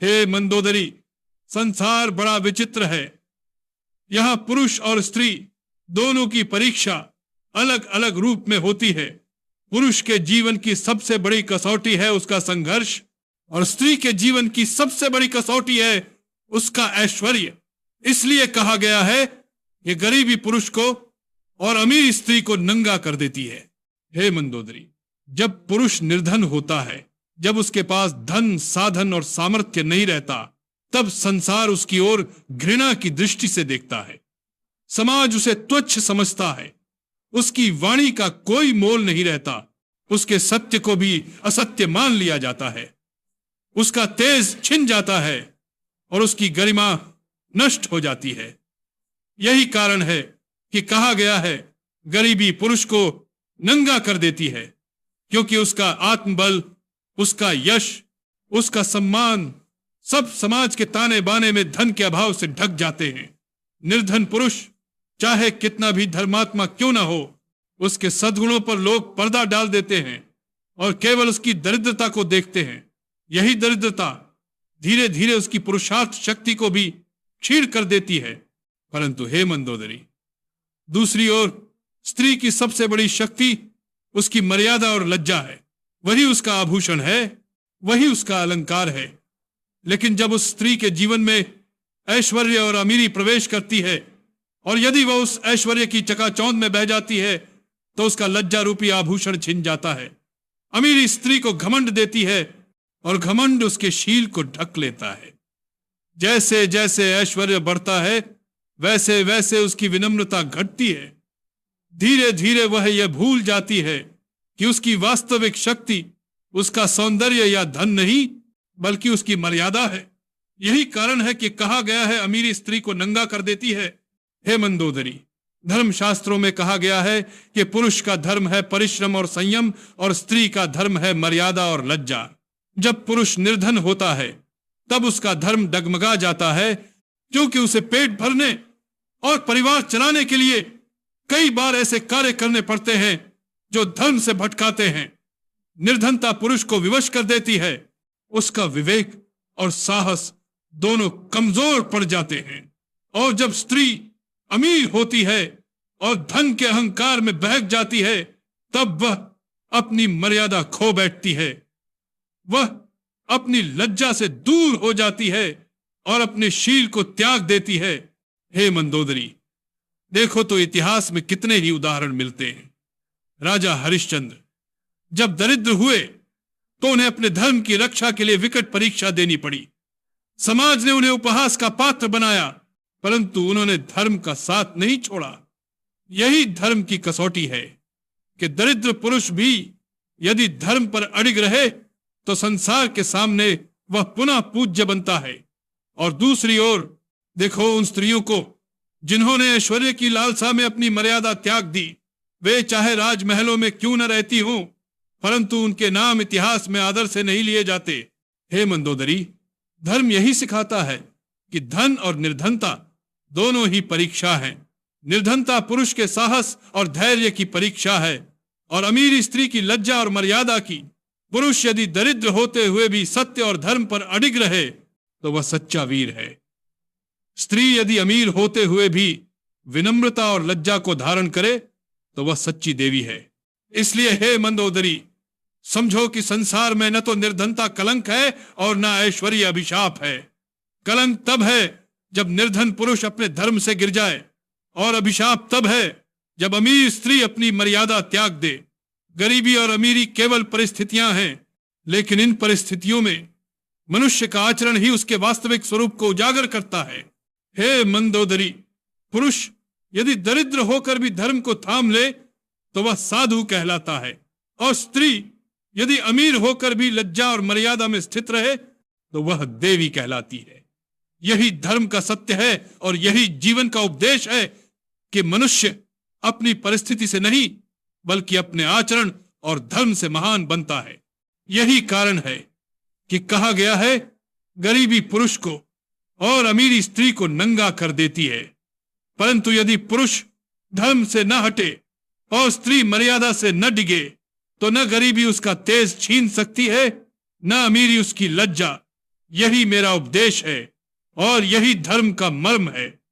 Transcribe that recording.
हे मंदोदरी, संसार बड़ा विचित्र है। यहां पुरुष और स्त्री दोनों की परीक्षा अलग अलग रूप में होती है। पुरुष के जीवन की सबसे बड़ी कसौटी है उसका संघर्ष, और स्त्री के जीवन की सबसे बड़ी कसौटी है उसका ऐश्वर्य। इसलिए कहा गया है कि गरीबी पुरुष को और अमीर स्त्री को नंगा कर देती है। हे मंदोदरी, जब पुरुष निर्धन होता है, जब उसके पास धन, साधन और सामर्थ्य नहीं रहता, तब संसार उसकी ओर घृणा की दृष्टि से देखता है। समाज उसे तुच्छ समझता है। उसकी वाणी का कोई मोल नहीं रहता। उसके सत्य को भी असत्य मान लिया जाता है। उसका तेज छिन जाता है और उसकी गरिमा नष्ट हो जाती है। यही कारण है कि कहा गया है, गरीबी पुरुष को नंगा कर देती है, क्योंकि उसका आत्मबल, उसका यश, उसका सम्मान सब समाज के ताने बाने में धन के अभाव से ढक जाते हैं। निर्धन पुरुष चाहे कितना भी धर्मात्मा क्यों ना हो, उसके सद्गुणों पर लोग पर्दा डाल देते हैं और केवल उसकी दरिद्रता को देखते हैं। यही दरिद्रता धीरे धीरे उसकी पुरुषार्थ शक्ति को भी क्षीण कर देती है। परंतु हे मंदोदरी, दूसरी ओर स्त्री की सबसे बड़ी शक्ति उसकी मर्यादा और लज्जा है। वही उसका आभूषण है, वही उसका अलंकार है। लेकिन जब उस स्त्री के जीवन में ऐश्वर्य और अमीरी प्रवेश करती है, और यदि वह उस ऐश्वर्य की चकाचौंध में बह जाती है, तो उसका लज्जा रूपी आभूषण छिन जाता है। अमीरी स्त्री को घमंड देती है और घमंड उसके शील को ढक लेता है। जैसे जैसे ऐश्वर्य बढ़ता है, वैसे वैसे उसकी विनम्रता घटती है। धीरे धीरे वह यह भूल जाती है कि उसकी वास्तविक शक्ति उसका सौंदर्य या धन नहीं, बल्कि उसकी मर्यादा है। यही कारण है कि कहा गया है, अमीरी स्त्री को नंगा कर देती है। हे मंदोदरी, धर्मशास्त्रों में कहा गया है कि पुरुष का धर्म है परिश्रम और संयम, और स्त्री का धर्म है मर्यादा और लज्जा। जब पुरुष निर्धन होता है, तब उसका धर्म डगमगा जाता है, क्योंकि उसे पेट भरने और परिवार चलाने के लिए कई बार ऐसे कार्य करने पड़ते हैं जो धर्म से भटकाते हैं। निर्धनता पुरुष को विवश कर देती है। उसका विवेक और साहस दोनों कमजोर पड़ जाते हैं। और जब स्त्री अमीर होती है और धन के अहंकार में बहक जाती है, तब वह अपनी मर्यादा खो बैठती है। वह अपनी लज्जा से दूर हो जाती है और अपने शील को त्याग देती है। हे मंदोदरी, देखो तो इतिहास में कितने ही उदाहरण मिलते हैं। राजा हरिश्चंद्र जब दरिद्र हुए तो उन्हें अपने धर्म की रक्षा के लिए विकट परीक्षा देनी पड़ी। समाज ने उन्हें उपहास का पात्र बनाया, परंतु उन्होंने धर्म का साथ नहीं छोड़ा। यही धर्म की कसौटी है कि दरिद्र पुरुष भी यदि धर्म पर अडिग रहे तो संसार के सामने वह पुनः पूज्य बनता है। और दूसरी ओर देखो उन स्त्रियों को जिन्होंने ऐश्वर्य की लालसा में अपनी मर्यादा त्याग दी। वे चाहे राजमहलों में क्यों न रहती हों, परंतु उनके नाम इतिहास में आदर से नहीं लिए जाते। हे मंदोदरी, धर्म यही सिखाता है कि धन और निर्धनता दोनों ही परीक्षा है। निर्धनता पुरुष के साहस और धैर्य की परीक्षा है, और अमीर स्त्री की लज्जा और मर्यादा की। पुरुष यदि दरिद्र होते हुए भी सत्य और धर्म पर अडिग रहे तो वह सच्चा वीर है। स्त्री यदि अमीर होते हुए भी विनम्रता और लज्जा को धारण करे तो वह सच्ची देवी है। इसलिए हे मंदोदरी, समझो कि संसार में न तो निर्धनता कलंक है और न ऐश्वर्य अभिशाप है। कलंक तब है जब निर्धन पुरुष अपने धर्म से गिर जाए, और अभिशाप तब है जब अमीर स्त्री अपनी मर्यादा त्याग दे। गरीबी और अमीरी केवल परिस्थितियां हैं, लेकिन इन परिस्थितियों में मनुष्य का आचरण ही उसके वास्तविक स्वरूप को उजागर करता है। हे मंदोदरी, पुरुष यदि दरिद्र होकर भी धर्म को थाम ले तो वह साधु कहलाता है, और स्त्री यदि अमीर होकर भी लज्जा और मर्यादा में स्थित रहे तो वह देवी कहलाती है। यही धर्म का सत्य है और यही जीवन का उपदेश है कि मनुष्य अपनी परिस्थिति से नहीं बल्कि अपने आचरण और धर्म से महान बनता है। यही कारण है कि कहा गया है, गरीबी पुरुष को और अमीरी स्त्री को नंगा कर देती है। परंतु यदि पुरुष धर्म से न हटे और स्त्री मर्यादा से न डिगे तो न गरीबी उसका तेज छीन सकती है, न अमीरी उसकी लज्जा। यही मेरा उपदेश है और यही धर्म का मर्म है।